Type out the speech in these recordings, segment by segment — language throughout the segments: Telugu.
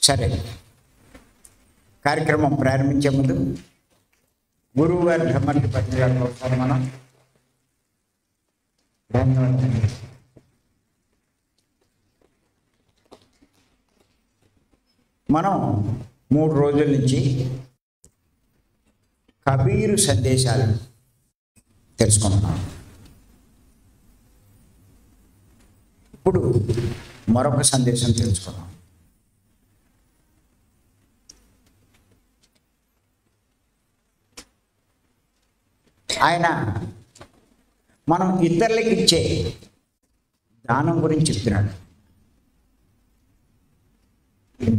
సరే, కార్యక్రమం ప్రారంభించే ముందు గురువు గారి బ్రహ్మర్షి పత్రిక ఒకసారి మనం మనం 3 రోజుల నుంచి కబీరు సందేశాలు తెలుసుకుంటున్నాం. ఇప్పుడు మరొక సందేశం తెలుసుకున్నాం. ఆయన మనం ఇతరులకు ఇచ్చే దానం గురించి చెప్తున్నాడు.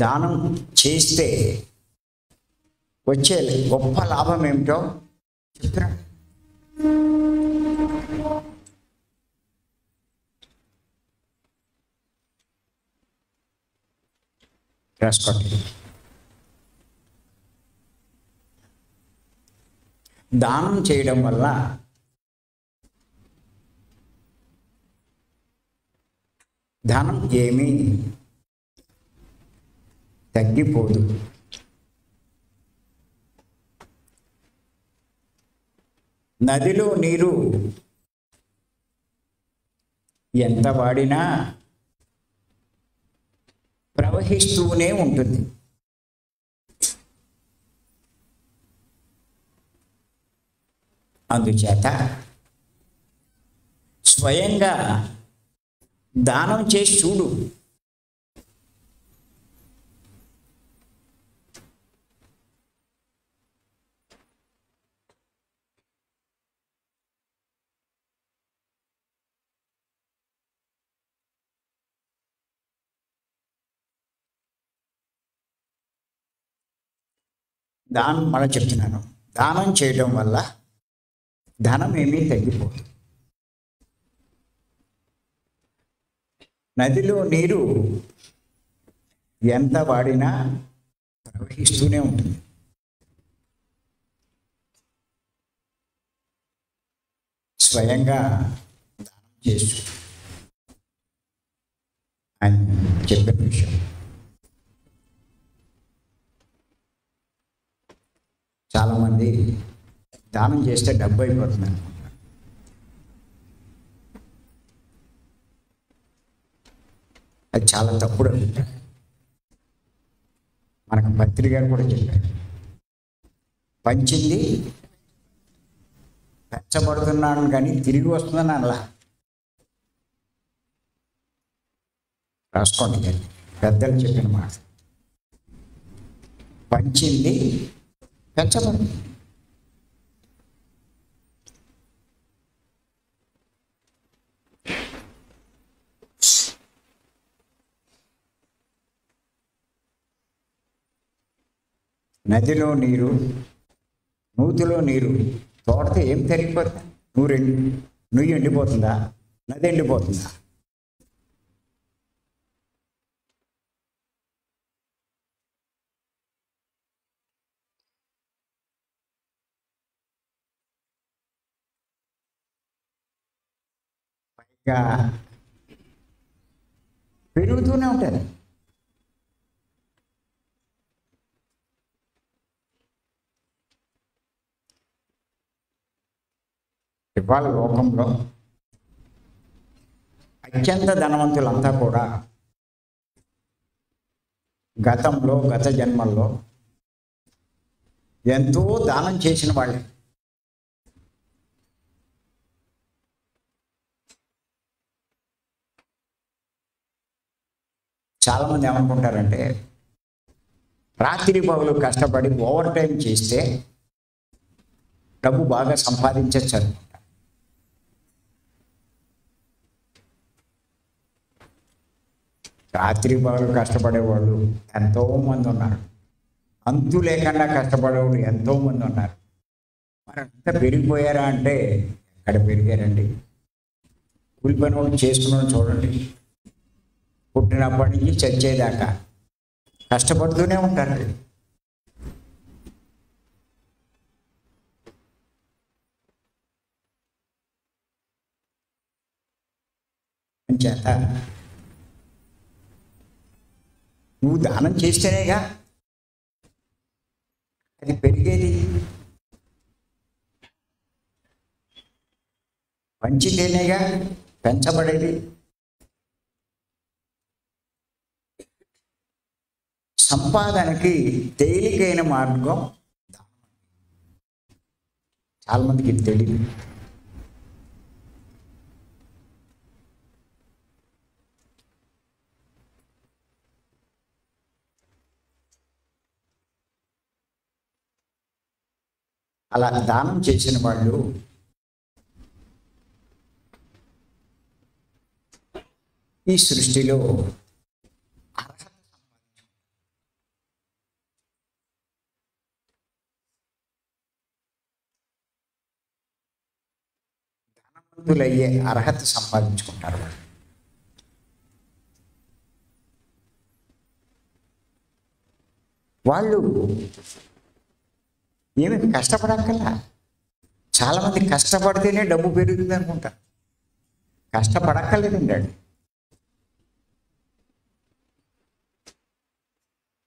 దానం చేస్తే వచ్చే గొప్ప లాభం ఏమిటో చెప్తున్నాడు. రాసుకోండి. దానం చేయడం వల్ల ధనం ఏమీ తగ్గిపోదు. నదిలో నీరు ఎంత వాడినా ప్రవహిస్తూనే ఉంటుంది. అందుచేత స్వయంగా దానం చేసి చూడు. దానం మళ్ళీ చెప్తున్నాను, దానం చేయడం వల్ల ధనం ఏమీ తగ్గిపోదు. నదిలో నీరు ఎంత వాడినా ప్రవహిస్తూనే ఉంటుంది. స్వయంగా దానం చేసు అని చెప్పిన విషయం. చాలామంది దానం చేస్తే డబ్బు అయిపోతుంది అనుకుంటారు. అది చాలా తప్పుడు అభిప్రాయం. మనకు పత్రి గారు కూడా చెప్పారు, పంచింది పెంచబడుతున్నాను కానీ తిరిగి వస్తుందని అలా. రాసుకోండి, పెద్దలు చెప్పిన మాట. పంచింది పెంచబడు. నదిలో నీరు, నూతిలో నీరు తోడితే ఏం తరిగిపోతుంది? నువ్వు ఎండిపోతుందా? నది ఎండిపోతుందా? పైగా పెరుగుతూనే ఉంటుంది. ఇవాళ లోకంలో అత్యంత ధనవంతులంతా కూడా గతంలో, గత జన్మల్లో ఎంతో దానం చేసిన వాళ్ళే. చాలామంది ఏమనుకుంటారంటే రాత్రి పగలు కష్టపడి ఓవర్ టైం చేస్తే డబ్బు బాగా సంపాదించచ్చు అనుకుంటారు. రాత్రి పగలు కష్టపడేవాళ్ళు ఎంతోమంది ఉన్నారు. అంతు లేకుండా కష్టపడేవాళ్ళు ఎంతోమంది ఉన్నారు. మరి అంత పెరిగిపోయారా అంటే ఎక్కడ పెరిగారండి? కూలి పని వాళ్ళు చేసుకున్నాను చూడండి, పుట్టినప్పటి నుంచి చచ్చేదాకా కష్టపడుతూనే ఉంటారు. చేత నువ్వు దానం చేస్తేనేగా అది పెరిగేది, పంచితేనేగా పెంచబడేది. సంపాదనకి తేలికైన మార్గం చాలా మందికి ఇది తెలియదు. అలా దానం చేసిన వాళ్ళు ఈ సృష్టిలో అర్హత ధనవంతులయ్యే అర్హత సంపాదించుకుంటారు. వాళ్ళు ఏమి కష్టపడక్కల్లా. చాలామంది కష్టపడితేనే డబ్బు పెరుగుతుంది అనుకుంటారు. కష్టపడక్కర్లేదండి. అండి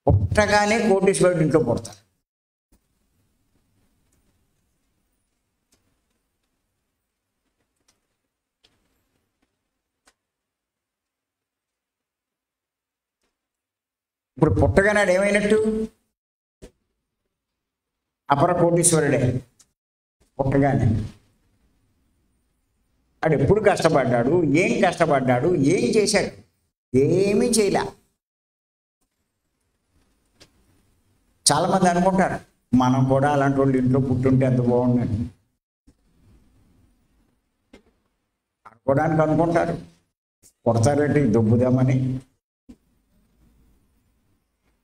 పుట్టగానే కోటీశ్వరుడు ఇంట్లో పుడతారు. ఇప్పుడు పుట్టగానాడు ఏమైనట్టు? అపర కోటీశ్వరుడే పుట్టగానే. వాడు ఎప్పుడు కష్టపడ్డాడు, ఏం కష్టపడ్డాడు, ఏం చేశాడు? ఏమీ చేయలే. చాలామంది అనుకుంటారు మనం కూడా అలాంటి వాళ్ళు ఇంట్లో పుట్టుంటే ఎంత బాగుందని అనుకోవడానికి అనుకుంటారు. పుడతారేంటి దుబ్బుదామని.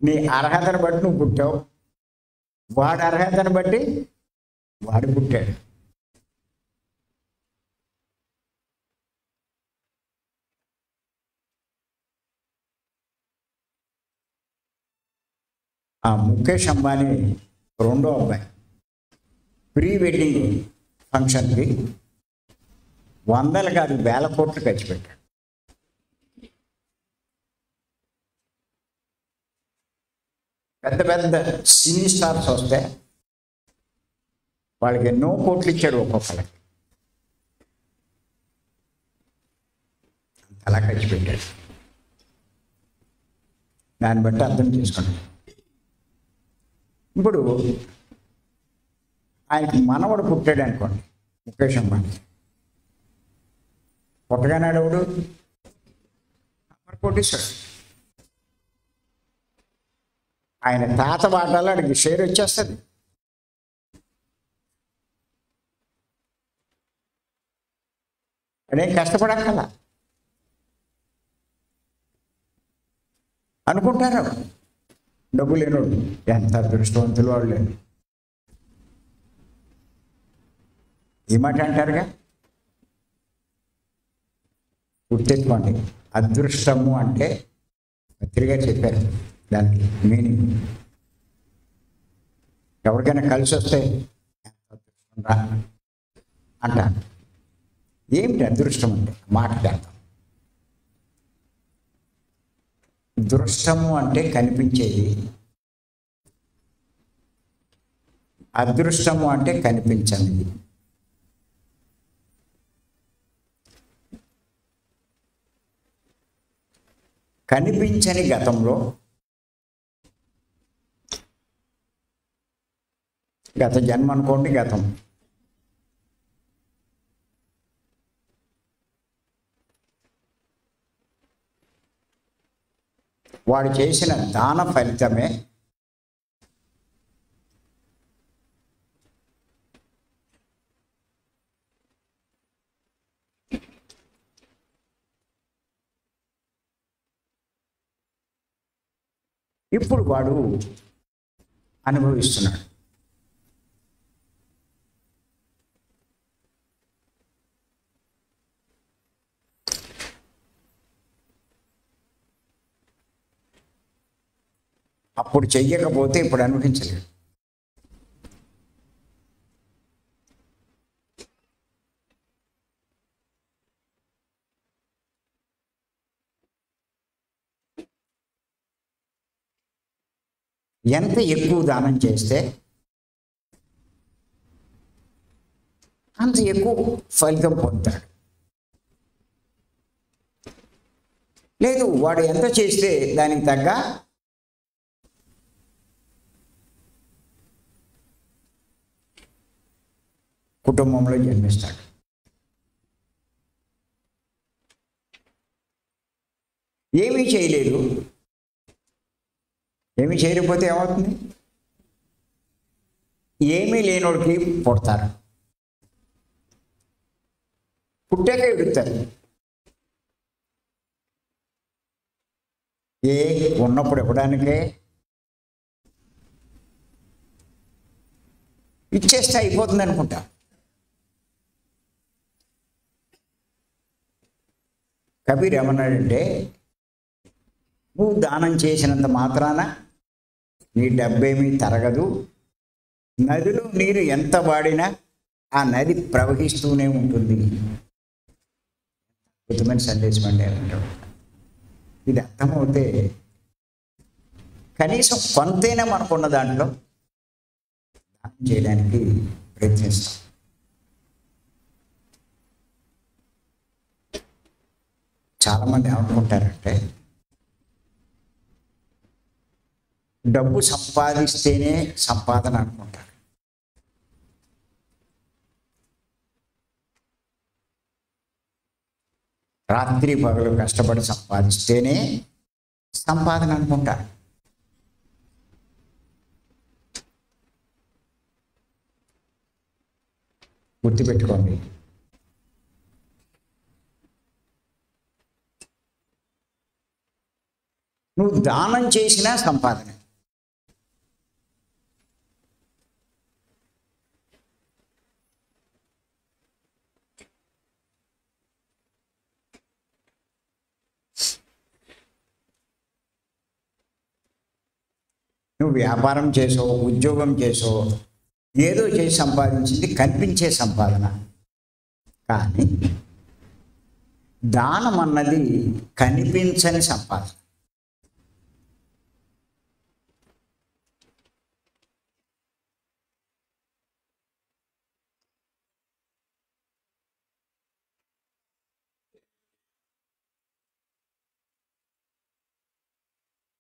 నీ అర్హతను బట్టి నువ్వు పుట్టావు, వాడి అర్హతను బట్టి వాడు పుట్టాడు. ఆ ముఖేష్ అంబానీ రెండో అబ్బాయి ప్రీ వెడ్డింగ్ ఫంక్షన్కి వందలు కాదు వేల కోట్లు ఖర్చు పెట్టాడు. పెద్ద పెద్ద సినీ స్టార్స్ వస్తే వాళ్ళకి ఎన్నో కోట్లు ఇచ్చాడు ఒక్కొక్కరికి. అలా ఖర్చు పెట్టాడు. దాన్ని బట్టి అర్థం చేసుకున్నాడు. ఇప్పుడు ఆయనకి మనవడు పుట్టాడు అనుకోండి, ముఖేష్ అంబానీ. పుట్టగానాడు ఎవడు? కోటీశ్వరుడు. ఆయన తాత వాటాలో అడిగి షేర్ వచ్చేస్తుంది. అదేం కష్టపడక్కల అనుకుంటారు. డబ్బు లేనోడు ఎంత అదృష్టవంతులు వాళ్ళు. ఈ మాట అంటారుగా, గుర్తెట్టుకోండి. అదృష్టము అంటే పత్రిక చెప్పారు దానికి మీనింగ్. ఎవరికైనా కలిసి వస్తే అదృష్టం రా అంటారు. ఏమిటి అదృష్టం అంటే? మాటకి అర్థం. దృష్టము అంటే కనిపించేది, అదృష్టము అంటే కనిపించనిది. కనిపించని గతంలో, గత జన్మ అనుకోండి, గతం వాడు చేసిన దాన ఫలితమే ఇప్పుడు వాడు అనుభవిస్తున్నాడు. అప్పుడు చెయ్యకపోతే ఇప్పుడు అనుభవించలేడు. ఎంత ఎక్కువ దానం చేస్తే అంత ఎక్కువ ఫలితం పొందుతాడు. లేదు, వాడు ఎంత చేస్తే దానికి తగ్గ కుటుంబంలో జన్మిస్తాడు. ఏమీ చేయలేదు, ఏమీ చేయకపోతే ఏమవుతుంది? ఏమీ లేనోడికి పుడతారు, పుట్టాక ఎడుతారు. ఉన్నప్పుడు ఇవ్వడానికే ఇచ్చేస్తే అయిపోతుంది అనుకుంటా. కబీర్ ఏమన్నాడంటే, నువ్వు దానం చేసినంత మాత్రాన నీ డబ్బేమీ తరగదు, నదిలో నీరు ఎంత వాడినా ఆ నది ప్రవహిస్తూనే ఉంటుంది. అద్భుతమైన సందేశం అండి అంటాడు. ఇది అర్థమవుతే కనీసం కొంతైనా మనకున్న దాంట్లో దానం చేయడానికి ప్రయత్నిస్తాం. చాలామంది ఏమనుకుంటారంటే, డబ్బు సంపాదిస్తేనే సంపాదన అనుకుంటారు. రాత్రి పగలు కష్టపడి సంపాదిస్తేనే సంపాదన అనుకుంటారు. గుర్తుపెట్టుకోండి, నువ్వు దానం చేసినా సంపాదన. నువ్వు వ్యాపారం చేసో, ఉద్యోగం చేసో, ఏదో చేసి సంపాదించింది కనిపించే సంపాదన. కానీ దానం అన్నది కనిపించని సంపాదన.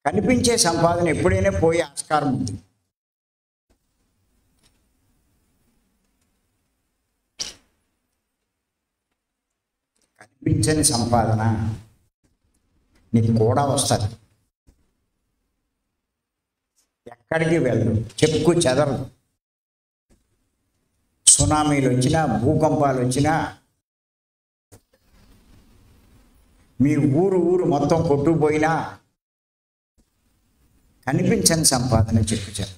కనిపించే సంపాదన ఎప్పుడైనా పోయే ఆస్కారం ఉంది. కనిపించని సంపాదన నీకు కూడా వస్తుంది, ఎక్కడికి వెళ్ళదు, చెక్కు చెదరదు. సునామీలు వచ్చినా, భూకంపాలు వచ్చినా, మీ ఊరు మొత్తం కొట్టుకుపోయినా కనిపించని సంపాదన చెక్కు చెదరదు.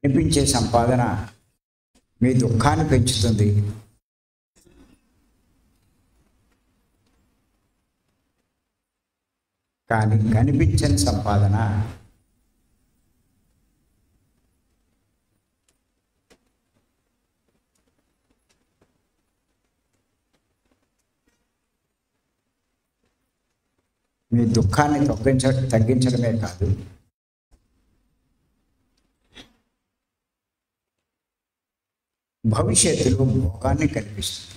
కనిపించే సంపాదన మీ దుఃఖాన్ని పెంచుతుంది, కానీ కనిపించని సంపాదన మీ దుఃఖాన్ని తగ్గించడమే కాదు, భవిష్యత్తులో భోగాన్ని కల్పిస్తుంది.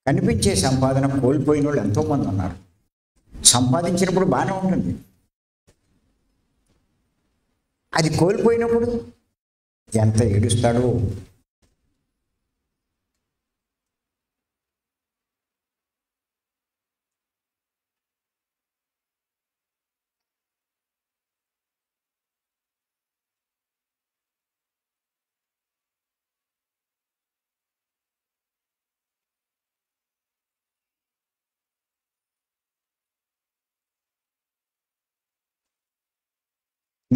కనిపించే సంపాదన కోల్పోయిన వాళ్ళు ఎంతోమంది ఉన్నారు. సంపాదించినప్పుడు బాగానే ఉంటుంది, అది కోల్పోయినప్పుడు ఎంత ఏడుస్తాడో.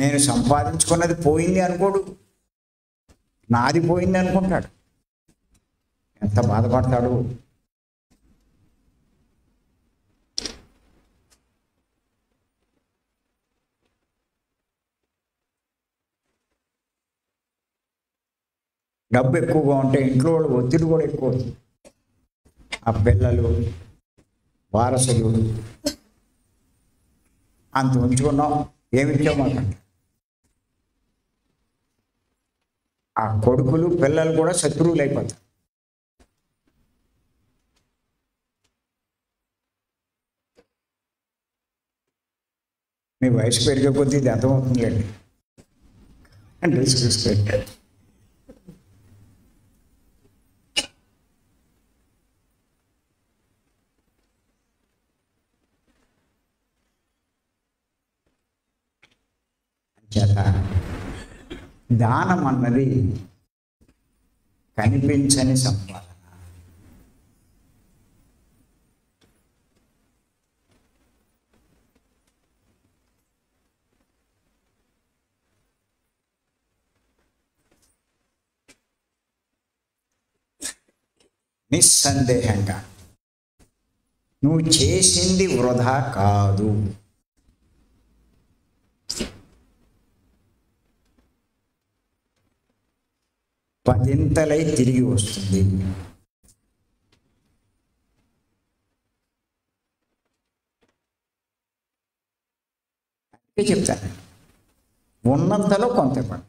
నేను సంపాదించుకున్నది పోయింది అనుకోడు, నాది పోయింది అనుకుంటాడు. ఎంత బాధపడతాడు. డబ్బు ఎక్కువగా ఉంటే ఇంట్లో వాళ్ళు ఒత్తిడి కూడా ఎక్కువ అవుతుంది. ఆ పిల్లలు, వారసులు, అంత ఉంచుకున్నాం ఏమిచ్చామంటే ఆ కొడుకులు పిల్లలు కూడా శత్రువులు అయిపోతారు. మీ వయసు పెరిగే కొద్దీ ఇది అర్థమవుతుందండి. అంటే చూస్తే చేత దానం అన్నది కనిపించని సంపాదన. నిస్సందేహంగా నువ్వు చేసింది వృధా కాదు. పదింతలై తిరిగి వస్తుంది. అంటే చెప్తాను, ఉన్నంతలో కొంత ఇవ్వండి,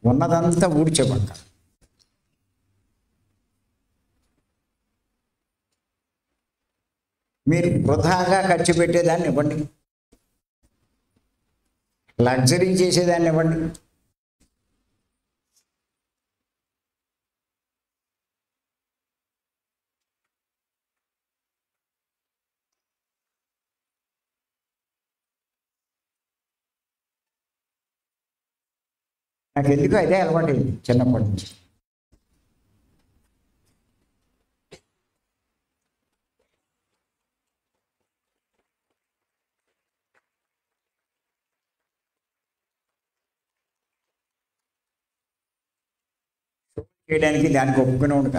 ఉన్నదంతా ఊడ్చేపక్క. మీరు వృధాగా ఖర్చు పెట్టేదాన్ని ఇవ్వండి, లగ్జరీ చేసేదాన్ని ఇవ్వండి. నాకు ఎందుకు అదే అలవాటు అయింది చిన్నప్పటి నుంచి. చేయడానికి దానికి ఒప్పుకునే ఉండక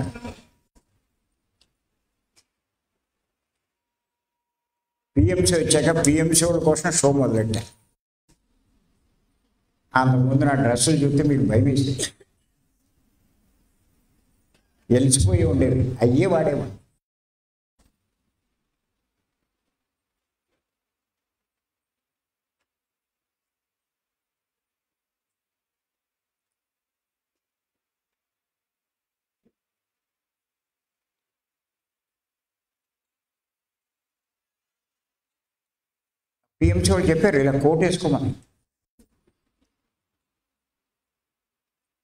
పిఎంసీ వచ్చాక పిఎంసీ వాళ్ళ కోసం షో మొదలెట్టాను. అంతకుముందు నా డ్రెస్సులు చూస్తే మీకు భయం వేసి ఎలిసిపోయి ఉండేవి, అయ్యే వాడేవాడు. పిఎంసీ వాళ్ళు చెప్పారు ఇలా కోట్ వేసుకోమని.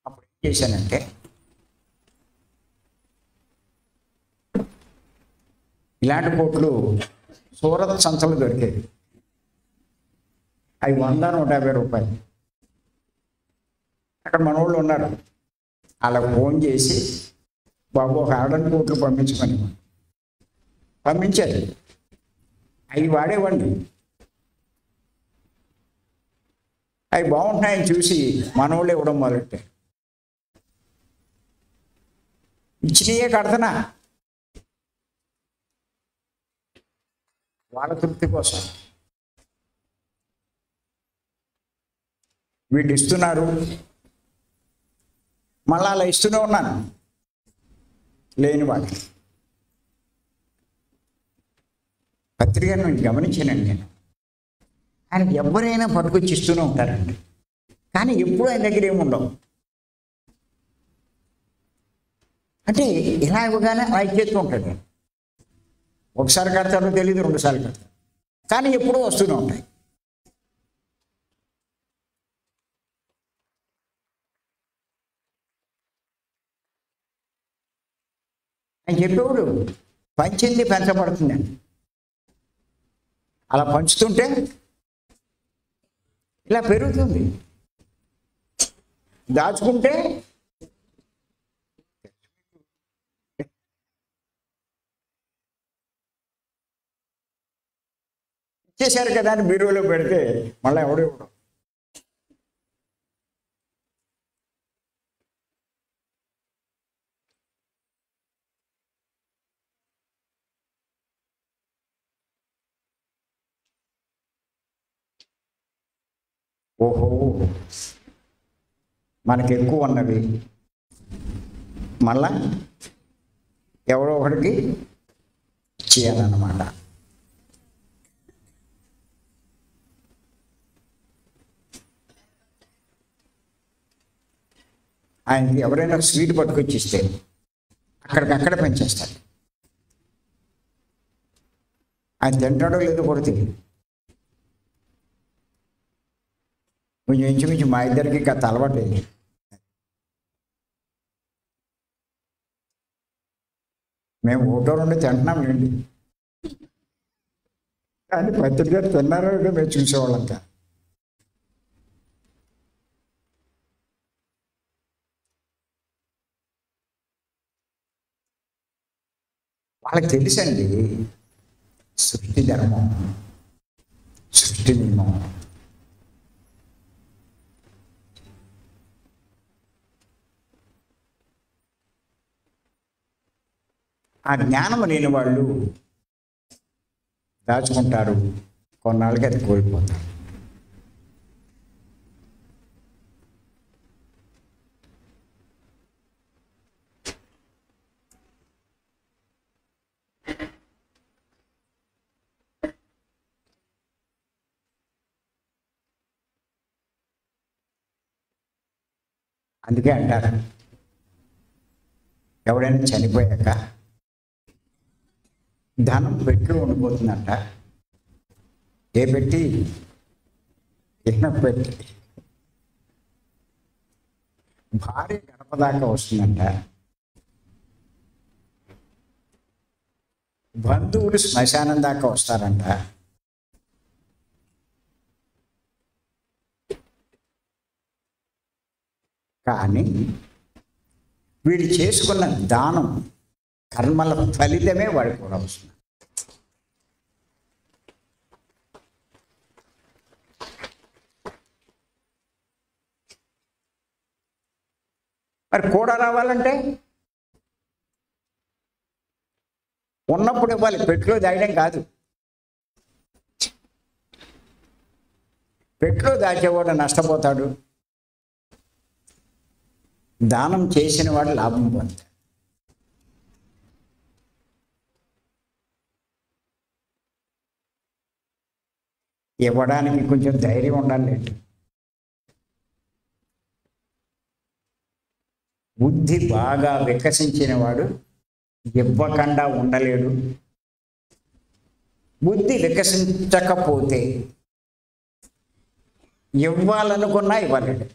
అప్పుడు ఏం చేశానంటే ఇలాంటి కోట్లు సూరత్ సంతలో దొరికేవి, అవి 100-150 రూపాయలు. అక్కడ మన వాళ్ళు ఉన్నారు, అలా ఫోన్ చేసి బాబు ఒక ఆర్డర్ కోట్లు పంపించమని పంపించారు. అవి వాడేవండి. అవి బాగుంటున్నాయని చూసి మనోళ్ళు ఇవ్వడం మొదలెట్టారు. ఇచ్చినయే కడతనా వాళ్ళ తృప్తి కోసం. వీళ్ళు ఇస్తున్నారు, మళ్ళీ అలా ఇస్తూనే ఉన్నాను లేని వాళ్ళకి. పత్రికను గమనించానండి నేను. ఆయనకి ఎవరైనా పట్టుకొచ్చి ఇస్తూనే ఉంటారండి, కానీ ఎప్పుడు ఆయన దగ్గర ఏముండవు. అంటే ఇలా ఇవ్వగానే ఆయన చేస్తూ ఉంటాడు. ఒకసారి కడతాడో తెలియదు, 2 సార్లు కడతాడు, కానీ ఎప్పుడూ వస్తూనే ఉంటాయి. ఆయన చెప్పేవాడు పంచింది పెంచబడుతుందండి. అలా పంచుతుంటే ఇలా పెరుగుతుంది, దాచుకుంటే ఇచ్చేశారు కదా అని బీరువాలో పెడితే మళ్ళీ ఎవడో ఓహో, మనకి ఎక్కువ ఉన్నవి మళ్ళా ఎవరో ఒకడికి చేయాలన్నమాట. ఆయనకి ఎవరైనా స్వీట్ పట్టుకొచ్చి ఇస్తే అక్కడికక్కడ పెంచేస్తాడు. ఆయన తింటాడో లేదో కూడా తెలియదు. కొంచెం ఇంచుమించు మా ఇద్దరికి గత అలవాటు. మేము ఒకటో రెండు తింటున్నాం ఏంటి, కానీ పత్రిక గారు తిన్నారో లేదో మేము చూసేవాళ్ళం కాదు. వాళ్ళకి తెలుసండి సృష్టి ధర్మం, సృష్టి నియమం. ఆ జ్ఞానం లేని వాళ్ళు దాచుకుంటారు, కొన్నాళ్ళకి అది కోల్పోతారు. అందుకే అంటారు, ఎవడైనా చనిపోయాక ధనం పెట్టి ఉండిపోతుందంట. ఏ పెట్టి? పెట్టి. భార్య గడప దాకా వస్తుందంట. బంధువులు శ్మశానం దాకా వస్తారంట. కానీ వీడు చేసుకున్న దానం కర్మల ఫలితమే వాడికి కూడా వస్తుంది. మరి కూడా రావాలంటే ఉన్నప్పుడు ఇవ్వాలి, పెట్టులో దాయడం కాదు. పెట్టులో దాచేవాడు నష్టపోతాడు, దానం చేసిన వాడు లాభం పొందుతాడు. ఇవ్వడానికి కొంచెం ధైర్యం ఉండాలి. బుద్ధి బాగా వికసించిన వాడు ఇవ్వకుండా ఉండలేడు. బుద్ధి వికసించకపోతే ఇవ్వాలనుకున్నా ఇవ్వలేడు.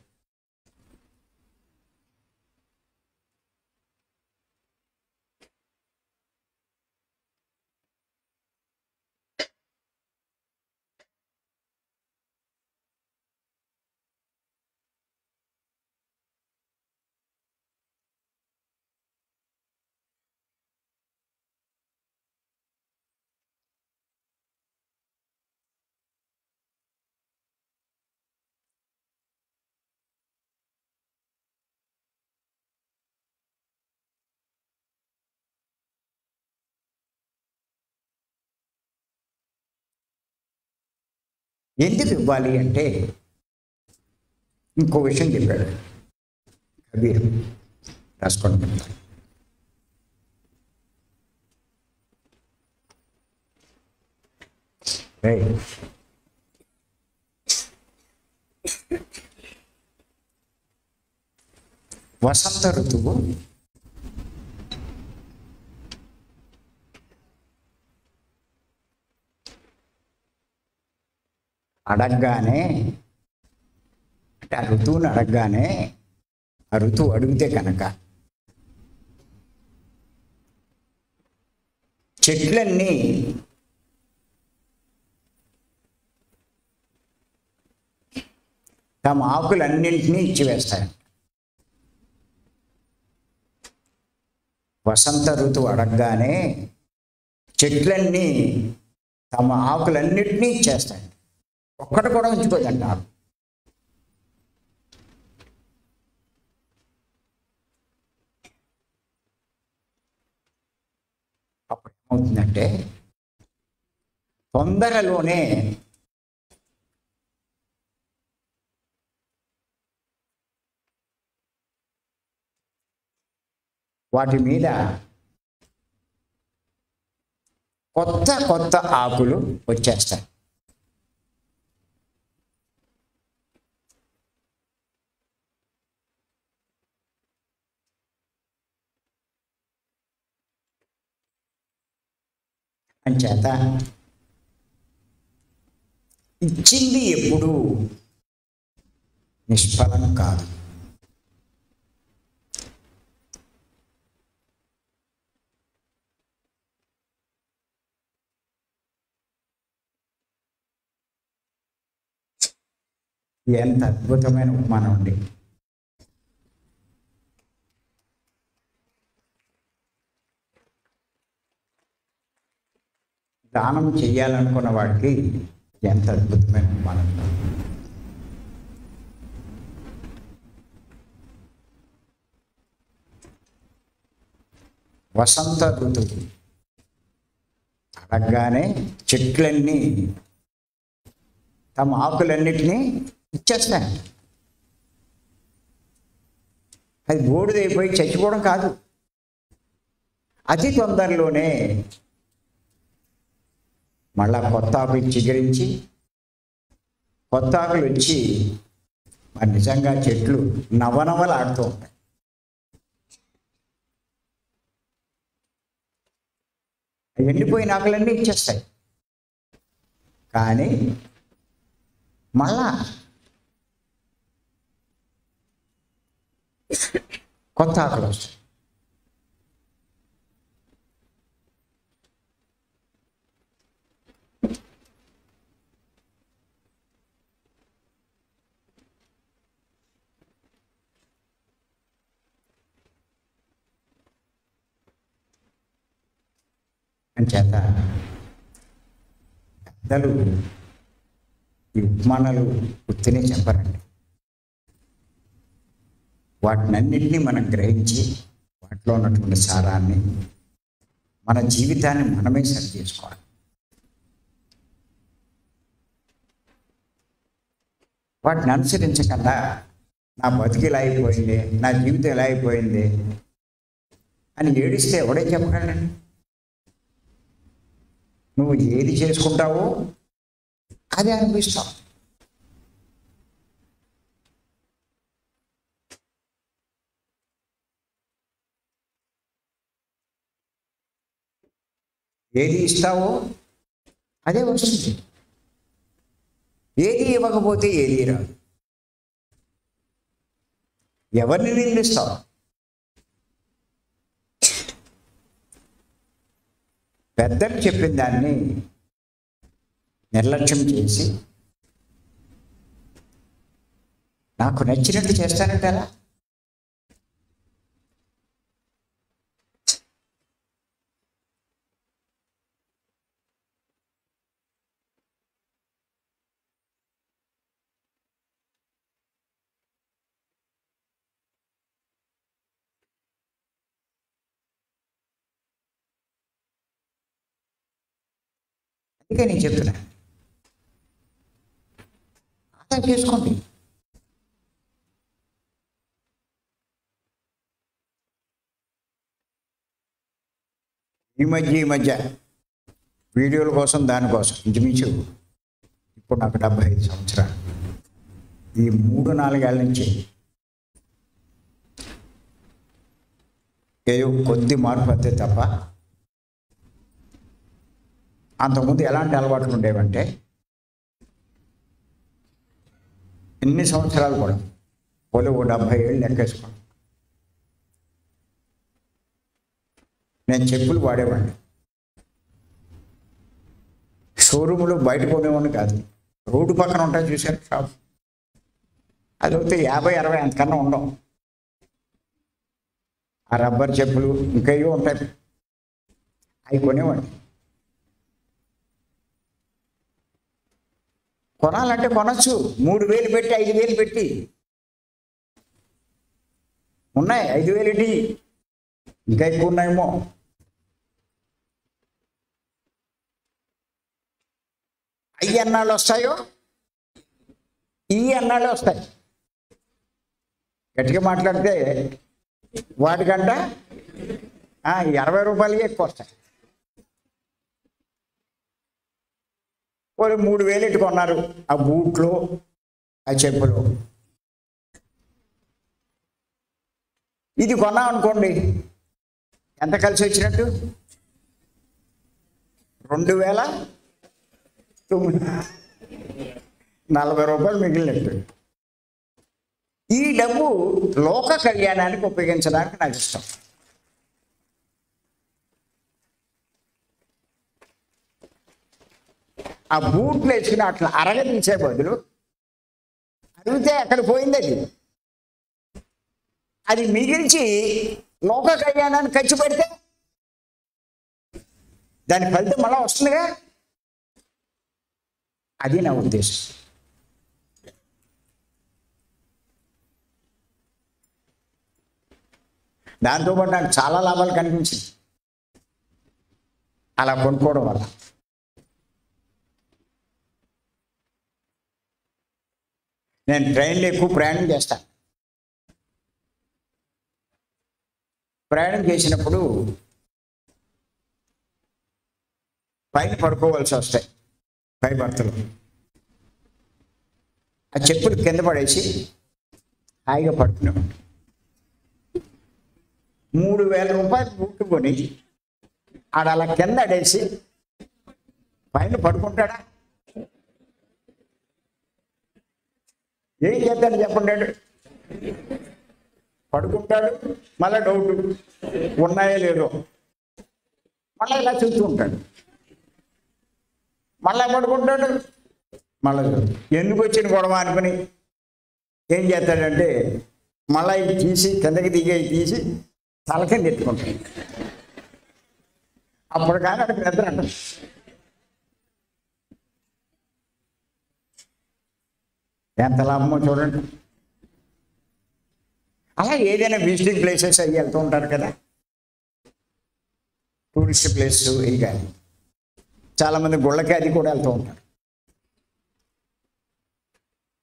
ఎందుకు ఇవ్వాలి అంటే ఇంకో విషయం చెప్పాడు కబీర్. రాసుకోండి. వసంత ఋతువు అడగగానే, అంటే ఆ ఋతువుని అడగగానే, ఆ ఋతువు అడిగితే కనుక చెట్లన్నీ తమ ఆకులన్నింటినీ ఇచ్చివేస్తాయి. వసంత ఋతువు అడగగానే చెట్లన్నీ తమ ఆకులన్నింటినీ ఇచ్చేస్తాయి, ఒక్కటి కూడా ఉంచుకోదండి ఆకు. అప్పుడు ఏమవుతుందంటే తొందరలోనే వాటి మీద కొత్త కొత్త ఆకులు వచ్చేస్తాయి. అంచేత ఇచ్చింది ఎప్పుడు నిష్ఫలం కాదు. ఎంత అద్భుతమైన ఉపమానం అండి. దానం చెయ్యాలనుకున్న వాడికి ఎంత అద్భుతమైన ఉపమానం. వసంత ఋతువు అడగగానే చెట్లన్నీ తమ ఆకులన్నిటినీ ఇచ్చేస్తాయి. అది బూడిదైపోయి చచ్చిపోవడం కాదు, అతి తొందరలోనే మళ్ళా కొత్త ఆకులు చిగురించి కొత్త ఆకులు వచ్చి మరి నిజంగా చెట్లు నవనవలాడుతూ ఉంటాయి. ఎండిపోయిన ఆకులన్నీ ఇచ్చేస్తాయి, కానీ మళ్ళా కొత్త ఆకులు వస్తాయి. అంచేత పెద్దలు ఈ ఉపమానాలు ఉత్తినే చెప్పరండి. వాటినన్నింటినీ మనం గ్రహించి వాటిలో ఉన్నటువంటి సారాన్ని మన జీవితాన్ని మనమే సరి చేసుకోవాలి. వాటిని అనుసరించకుండా నా బతుకు ఇలా అయిపోయింది, నా జీవితం ఎలా అయిపోయింది అని ఏడిస్తే ఎవడే చెప్పగలండి? నువ్వు ఏది చేసుకుంటావో అదే అనిపిస్తావు. ఏది ఇస్తావో అదే వస్తుంది. ఏది ఇవ్వకపోతే ఏది రాదు. ఎవరిని నిందిస్తావు? పెద్దలు చెప్పిన దాన్ని నిర్లక్ష్యం చేసి నాకు నచ్చినట్టు చేస్తానంటే ఎలా? అందుకే నేను చెప్తున్నా, అర్థం చేసుకోండి. ఈ మధ్య వీడియోల కోసం దానికోసం ఇంచుమించు ఇప్పుడు నాకు 75 సంవత్సరాలు. ఈ 3-4 ఏళ్ళ నుంచి ఏదో కొద్ది మార్పు అంతే తప్ప అంతకుముందు ఎలాంటి అలవాట్లు ఉండేవంటే ఎన్ని సంవత్సరాలు కూడా పోలే 70 ఏళ్ళు లెక్కేసుకోండి. నేను చెప్పులు వాడేవాడిని. షోరూంలో బయట కొనేవాడిని కాదు, రోడ్డు పక్కన ఉంటాయి చూసారు షాప్, అది వస్తే 50-60 అంతకన్నా ఉండవు. ఆ రబ్బర్ చెప్పులు ఇంకా ఏవో ఉంటాయి, అవి కొనేవాడిని. కొనాలంటే కొనచ్చు, 3000 పెట్టి 5000 పెట్టి ఉన్నాయి. 5000 ఏంటి, ఇంకా ఎక్కువ ఉన్నాయేమో. అవి ఎన్నాళ్ళు వస్తాయో ఈ ఎన్నాళ్ళు వస్తాయి. గట్టిగా మాట్లాడితే వాటికంట ఈ 60 రూపాయలకి ఎక్కువ వస్తాయి. వాళ్ళు 3000 ఇటు కొన్నారు ఆ బూట్లు ఆ చెప్పులు. ఇది కొన్నాం అనుకోండి, ఎంత కలిసి వచ్చినట్టు? 2040 రూపాయలు మిగిలినట్టు. ఈ డబ్బు లోక కళ్యాణానికి ఉపయోగించడానికి నాకు ఇష్టం. ఆ బూట్లు వేసుకుని అట్లా అరగదీసే బదులు అడిగితే అక్కడ పోయింది అది మిగిల్చి లోక కళ్యాణాన్ని ఖర్చు పెడితే దాని ఫలితం మళ్ళా వస్తుందిగా. అది నా ఉద్దేశం. దాంతోపాటు నాకు చాలా లాభాలు కనిపించింది అలా కొనుక్కోవడం వల్ల. నేను ట్రైన్లో ఎక్కువ ప్రయాణం చేస్తాను. ప్రయాణం చేసినప్పుడు పైన పడుకోవాల్సి వస్తాయి, పై బర్తలు. ఆ చెప్పులు కింద పడేసి హాయిగా పడుకున్నాం. 3000 రూపాయలు ముట్టుకొని ఆడ అలా కింద అడేసి పైన పడుకుంటాడా? ఏం చేస్తాడు చెప్పండి? పడుకుంటాడు, మళ్ళీ డౌట్ ఉన్నాయో లేదో, మళ్ళీ ఇలా చూస్తూ ఉంటాడు, మళ్ళీ పడుకుంటాడు, మళ్ళీ ఎందుకు వచ్చిన గొడవ అనుకుని ఏం చేస్తాడంటే మళ్ళీ ఇవి తీసి కిందకి దిగి తీసి తల కింద ఎత్తుకుంటాడు. అప్పుడు కానీ అక్కడ నిద్ర అంటారు. ఎంత లాభమో చూడండి. అలా ఏదైనా విజిటింగ్ ప్లేసెస్ అవి వెళ్తూ ఉంటారు కదా, టూరిస్ట్ ప్లేస్ ఇవి కానీ. చాలామంది గుళ్ళకి అది కూడా వెళ్తూ ఉంటారు.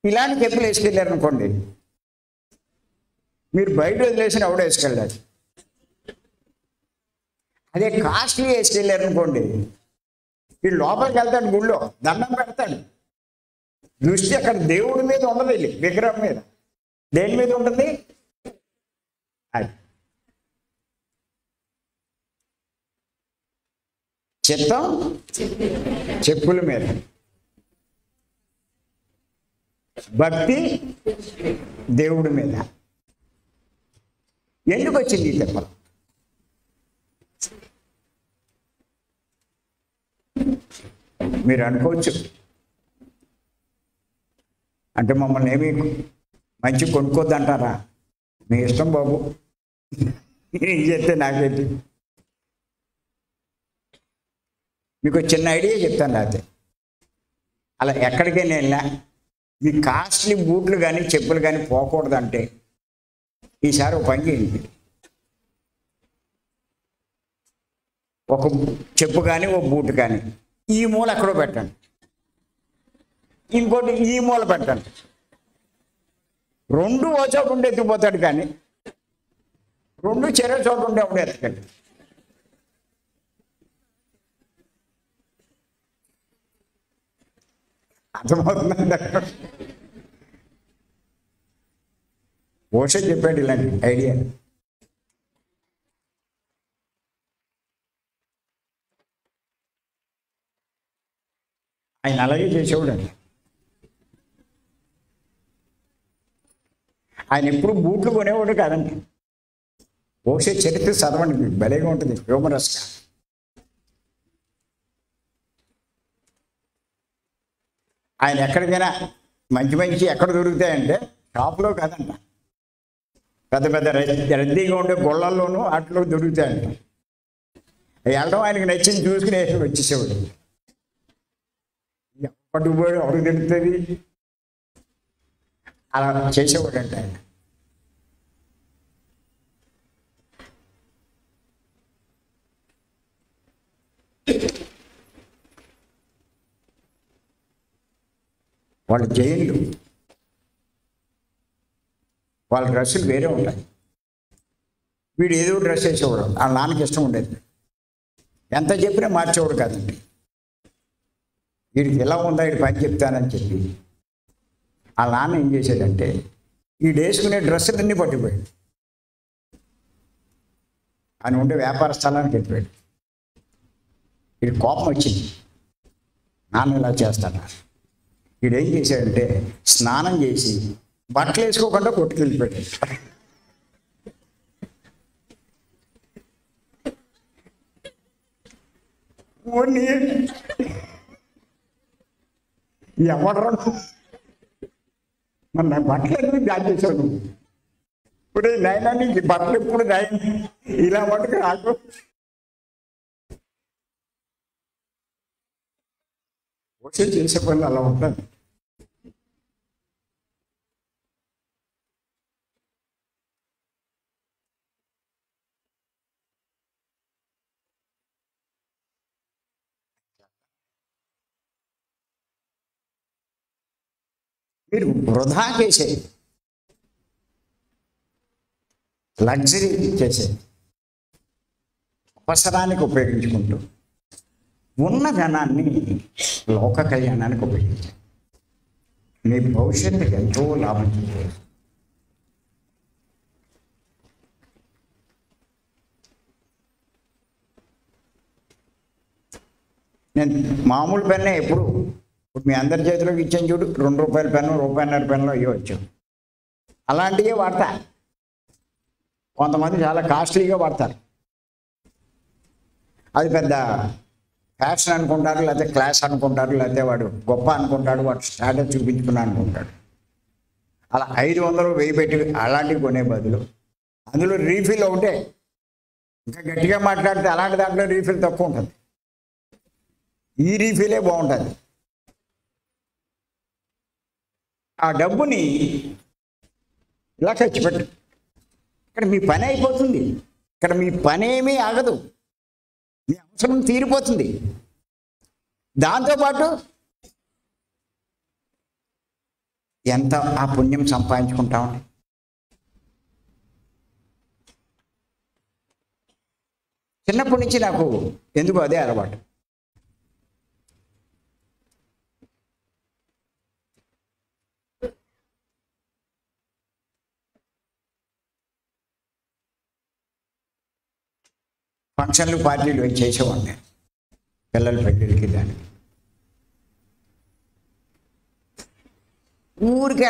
ఇలాంటి చెప్పులు వేసుకెళ్ళారు అనుకోండి, మీరు బయట వదిలేసిన ఎవడో వేసుకెళ్ళాలి. అదే కాస్ట్లీ వేసుకెళ్ళారు అనుకోండి, వీడు లోపలికి వెళ్తాడు, గుళ్ళో దండం పెడతాడు, దృష్టి అక్కడ దేవుడి మీద ఉండదు, వెళ్ళి విగ్రహం మీద. దేని మీద ఉంటుంది? అది చిత్తం చెప్పుల మీద, భక్తి దేవుడి మీద. ఎందుకు వచ్చింది ఈ తెప్పలు? మీరు అనుకోవచ్చు, అంటే మమ్మల్ని ఏమి మంచి కొనుక్కోద్దంటారా? మీ ఇష్టం బాబు, ఏం చేస్తే నాకేంటి. మీకు చిన్న ఐడియా చెప్తాను. లేకపోతే అలా ఎక్కడికైనా వెళ్ళినా మీ కాస్ట్లీ బూట్లు కానీ చెప్పులు కానీ పోకూడదంటే ఈసారి ఒక పని చేయండి. ఒక చెప్పు కానీ ఒక బూట్ కానీ ఈ మూల ఎక్కడో పెట్టండి, ఇంకోటి ఈ మూల పెట్టండి. 2 ఓ చోట ఉండి ఎత్తిపోతాడు, కానీ 2 చెరో చోట ఉండే అప్పుడు ఎత్తకండి. అర్థమవుతుందండి? ఓషో చెప్పాడు ఇలాంటి ఐడియా. ఆయన అలాగే చేసేవాడండి. ఆయన ఎప్పుడు బూట్లు కొనేవాడు కాదండి. ఓషో చరిత్ర చదవండి, మీకు భలేగా ఉంటుంది, హ్యూమరస్గా. ఆయన ఎక్కడికైనా మంచి మంచి ఎక్కడ దొరుకుతాయంటే షాప్లో కాదంట, పెద్ద పెద్ద రద్దీగా ఉండే గొళ్ళల్లోనూ అట్లో దొరుకుతాయంట. వెళ్ళడం ఆయనకి నచ్చింది చూసుకుని వచ్చేసేవాడు. ఎప్పటికి పోయి ఎవరికి తెలుస్తుంది, అలా చేసేవాడు అంటే ఆయన. వాళ్ళ జైన్లు, వాళ్ళ డ్రెస్సులు వేరే ఉంటాయి. వీడు ఏదో డ్రెస్ వేసేవాడు, వాళ్ళ నాన్నకి ఇష్టం ఉండేది. ఎంత చెప్పినా మార్చేవాడు కాదండి. వీడికి ఎలా ఉందా వీడి పని చెప్తానని చెప్పి వాళ్ళ నాన్న ఏం చేశాడంటే వీడు వేసుకునే డ్రెస్సులన్నీ పట్టిపోయాడు. ఆయన ఉండే వ్యాపార స్థలానికి వెళ్ళిపోయాడు. వీడి కోపం వచ్చింది, నాన్న ఇలా చేస్తాడు. వీడు ఏం చేశాడంటే స్నానం చేసి బట్టలు వేసుకోకుండా కొట్టుకెళ్ళిపోయాడు. ఎవడరా మరి నా బట్టలు ఎందుకు దాచేసావు నువ్వు? ఇప్పుడు నైనా నీకు బట్టలు ఎప్పుడు నాయన ఇలా మటుకు రాకు. వచ్చి చేసే పనులు అలా ఉంటుంది. మీరు వృధా చేసేది, లగ్జరీ చేసేది, అవసరానికి ఉపయోగించుకుంటూ ఉన్న ధనాన్ని లోక కళ్యాణానికి ఉపయోగించాలి. మీ భవిష్యత్తుకి ఎంతో లాభం చేయాలి. నేను మామూలు పెన్నే ఎప్పుడు ఇప్పుడు మీ అందరి చేతిలోకి ఇచ్చాను చూడు, ₹2 పెన్ను, ₹1.5 పెన్నులో అయ్యో వచ్చావు. అలాంటివే వాడతా. కొంతమంది చాలా కాస్ట్లీగా వాడతారు. అది పెద్ద ఫ్యాషన్ అనుకుంటారు, లేకపోతే క్లాస్ అనుకుంటారు, లేకపోతే వాడు గొప్ప అనుకుంటాడు, వాడు స్టాటస్ చూపించుకున్నా అనుకుంటాడు. అలా 500, 1000 పెట్టి అలాంటివి కొనే బదులు అందులో రీఫిల్ ఒకటే. ఇంకా గట్టిగా మాట్లాడితే అలాంటి దాంట్లో రీఫిల్ తక్కువ ఉంటుంది. ఈ రీఫిలే బాగుంటుంది. ఆ డబ్బుని ఇలా ఖర్చు పెట్టు. ఇక్కడ మీ పని అయిపోతుంది. ఇక్కడ మీ పని ఏమీ ఆగదు. మీ అవసరం తీరిపోతుంది. దాంతోపాటు ఎంత ఆ పుణ్యం సంపాదించుకుంటామండి. చిన్నప్పటి నుంచి నాకు ఎందుకు అదే అలవాటు. ఫంక్షన్లు, పార్టీలు చేసేవాడిని పిల్లల పెళ్ళిళ్ళకి. దానికి ఊరికే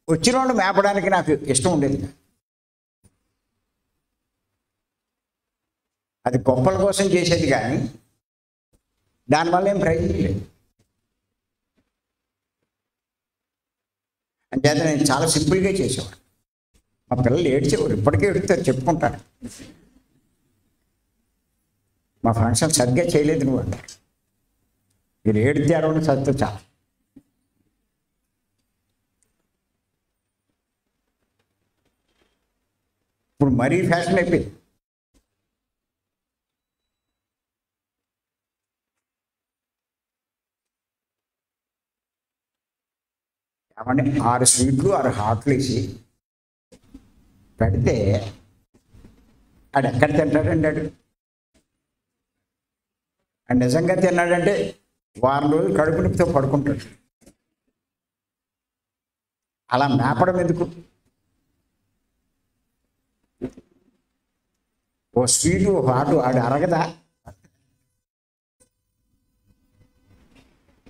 వచ్చిన వాళ్ళు మేపడానికి నాకు ఇష్టం ఉండేది. అది గొప్పల కోసం చేసేది కానీ దానివల్ల ఏం ప్రయోజనం లేదు. అంచేత నేను చాలా సింపుల్గా చేసేవాడు. మా పిల్లలు ఏడ్చేవారు, ఇప్పటికే ఏడుస్తారు, చెప్పుకుంటారు. మా ఫంక్షన్ సరిగ్గా చేయలేదు నువ్వు అంటారు. మీరు ఏడితే సరిగ్గా చాలా. ఇప్పుడు మరీ ఫ్యాషన్ అయిపోయింది. ఏమంటే 6 స్వీట్లు 6 హాట్లు వేసి పెడితే ఆడు ఎక్కడ తింటాడండి? ఆడు నిజంగా తిన్నాడంటే వారం రోజులు కడుపు నొప్పితో పడుకుంటాడు. అలా మేపడం ఎందుకు? ఓ స్వీటు హాటు ఆడు అరగదా?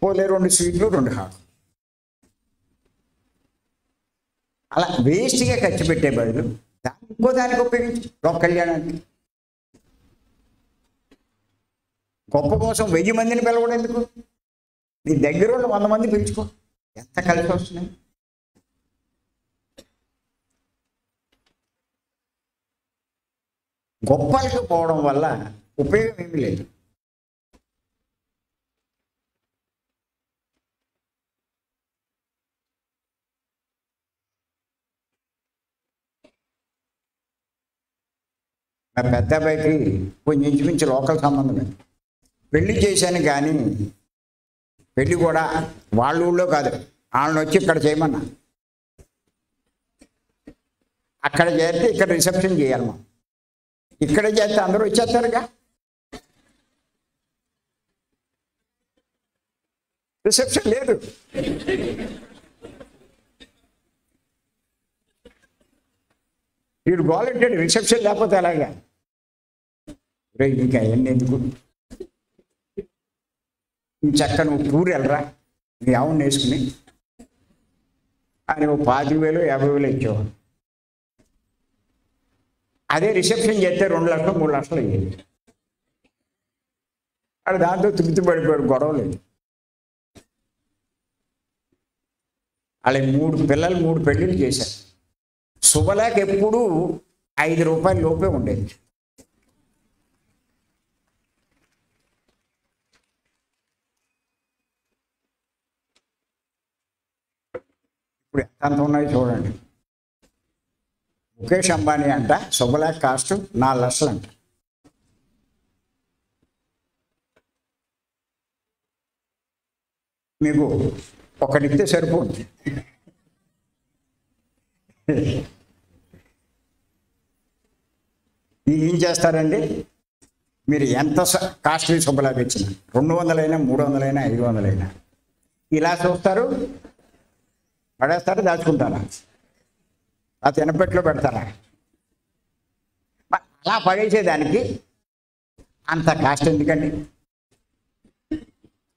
పోలే 2 స్వీట్లు 2 హాటు. అలా వేస్ట్గా ఖర్చు పెట్టే బదులు ఇంకో దానికి ఉపయోగించి లోక కళ్యాణానికి. గొప్ప కోసం 1000 మందిని పిలవడం ఎందుకు? నీ దగ్గర ఉన్న 100 మంది పిలుచుకో, ఎంత కలిసి వస్తున్నాయి. గొప్పలకు పోవడం వల్ల ఉపయోగం ఏమీ లేదు. నా పెద్ద అబ్బాయికి కొంచెం ఇంచుమించు లోకల్ సంబంధమే. పెళ్లి చేశాను కానీ పెళ్ళి కూడా వాళ్ళ ఊళ్ళో కాదు, వాళ్ళని వచ్చి ఇక్కడ చేయమన్నా. అక్కడ చేరితే ఇక్కడ రిసెప్షన్ చేయాలి. ఇక్కడే చేస్తే అందరూ వచ్చేస్తారుగా. రిసెప్షన్ లేదు. వీడు వాలంటీర్ రిసెప్షన్ లేకపోతే అలాగా. ఇంకా అవన్నీ ఎందుకు, చక్క నువ్వు టూర్ వెళ్ళరా నీ ఆవును వేసుకుని అని 25,000 50,000 ఇచ్చేవాడు. అదే రిసెప్షన్ చేస్తే 2 లక్షలు 3 లక్షలు అయ్యేది. అది దాంతో తృప్తి పడిపోయాడు, గొడవ లేదు. అలా 3 పిల్లలు 3 పెళ్ళిళ్ళు చేశారు. శుభలేఖ ఎప్పుడూ 5 రూపాయల లోపే ఉండేది. ఇప్పుడు ఎంత ఉన్నాయి చూడండి. ముఖేష్ అంబానీ అంట శుభలేఖ కాస్ట్ 4 లక్షలు అంట. మీకు ఒకటిస్తే సరిపోతుంది. ఏం చేస్తారండి మీరు? ఎంత కాస్ట్లీ శుభలేఖ ఇచ్చిన 200 అయినా 300 అయినా 500 అయినా ఇలా చూస్తారు, పడేస్తారా, దాచుకుంటారా, ఆ తినపెట్లో పెడతారా? అలా పడేసేదానికి అంత కాస్ట్ ఎందుకండి?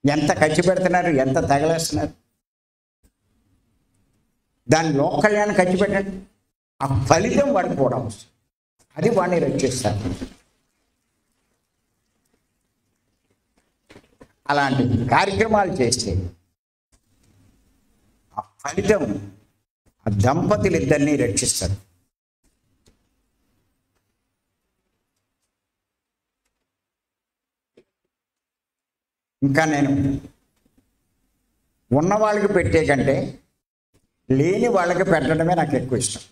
ఎంత ఖర్చు పెడుతున్నారు, ఎంత తగలేస్తున్నారు? దాని లోక కళ్యాణం ఖర్చు పెట్టండి, ఆ ఫలితం పడిపోవడం, అది వాడిని రక్షిస్తారు. అలాంటి కార్యక్రమాలు చేస్తే ఆ ఫలితం ఆ దంపతులు ఇద్దరినీ రక్షిస్తారు. ఇంకా నేను ఉన్న వాళ్ళకి పెట్టే కంటే లేని వాళ్ళకి పెట్టడమే నాకు ఎక్కువ ఇష్టం.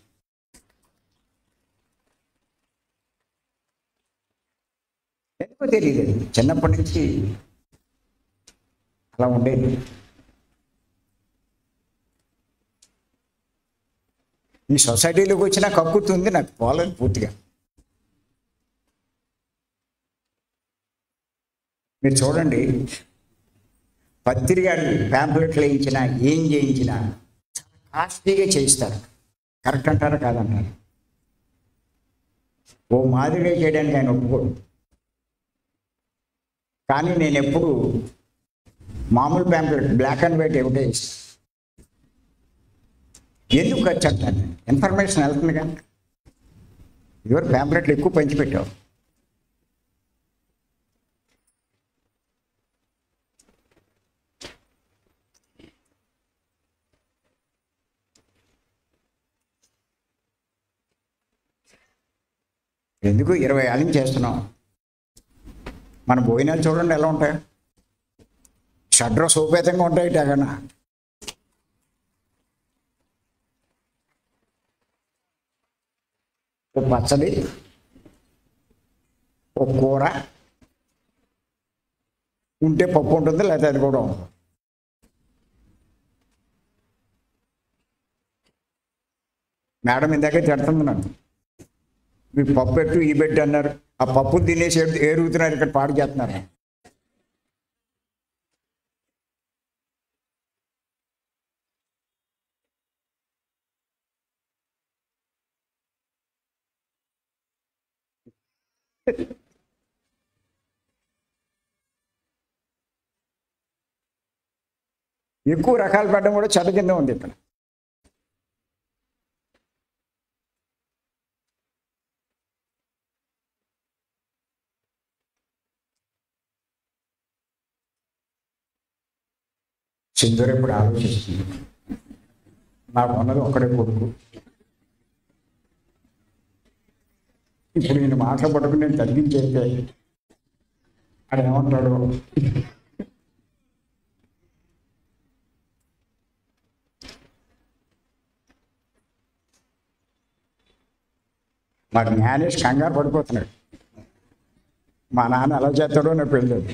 ఎందుకో తెలియదు, చిన్నప్పటి నుంచి అలా ఉండేది. ఈ సొసైటీలోకి వచ్చినా కక్కుతుంది, నాకు పోలేదు పూర్తిగా. మీరు చూడండి, పత్రికలు ప్యాంప్లెట్లు వేయించినా ఏం చేయించినా కాస్ట్లీగా చేయిస్తారు. కరెక్ట్ అంటారా కాదంటారు? ఓ మాదిరిగా చేయడానికి ఆయన ఒప్పుకోడు. కానీ నేను ఎప్పుడు మామూలు ప్యాంప్లెట్ బ్లాక్ అండ్ వైట్ ఏమిటో ఇస్తాను. ఎందుకు ఖర్చు అంటాను? ఇన్ఫర్మేషన్ వెళ్తుంది కానీ ఎవరు ప్యాంప్లెట్లు ఎక్కువ పంచిపెట్టావు. ఎందుకు 20 ఏళ్ళ నుంచి చేస్తున్నాం. మన భోజనాలు చూడండి ఎలా ఉంటాయి, షడ్ర సోపేతంగా ఉంటాయి. అగన ఓ పచ్చడి, ఓ కూర ఉంటే పప్పు ఉంటుంది, లేకపోతే అది కూడా ఉంటుంది. మేడం ఇందాకే తిడుతుంది నన్ను, మీరు పప్పు పెట్టు ఈ పెట్టి అన్నారు. ఆ పప్పు తినేసి ఏరుగుతున్నారు, ఇక్కడ పాడు చేస్తున్నారు. ఎక్కువ రకాలు పెట్టడం కూడా చెడ్డ కింద ఉంది ఇక్కడ. సింధూర్ ఇప్పుడు ఆలోచిస్తుంది, నాకు ఉన్నది ఒక్కడే కొడుకు, ఇప్పుడు నేను మాటలు పట్టుకుని నేను తగ్గించేస్తే అది ఏమంటాడు? మా జ్ఞానేష్ కంగారు పడిపోతున్నాడు, మా నాన్న ఎలా చేస్తాడో నాకు పెళ్ళలేదు.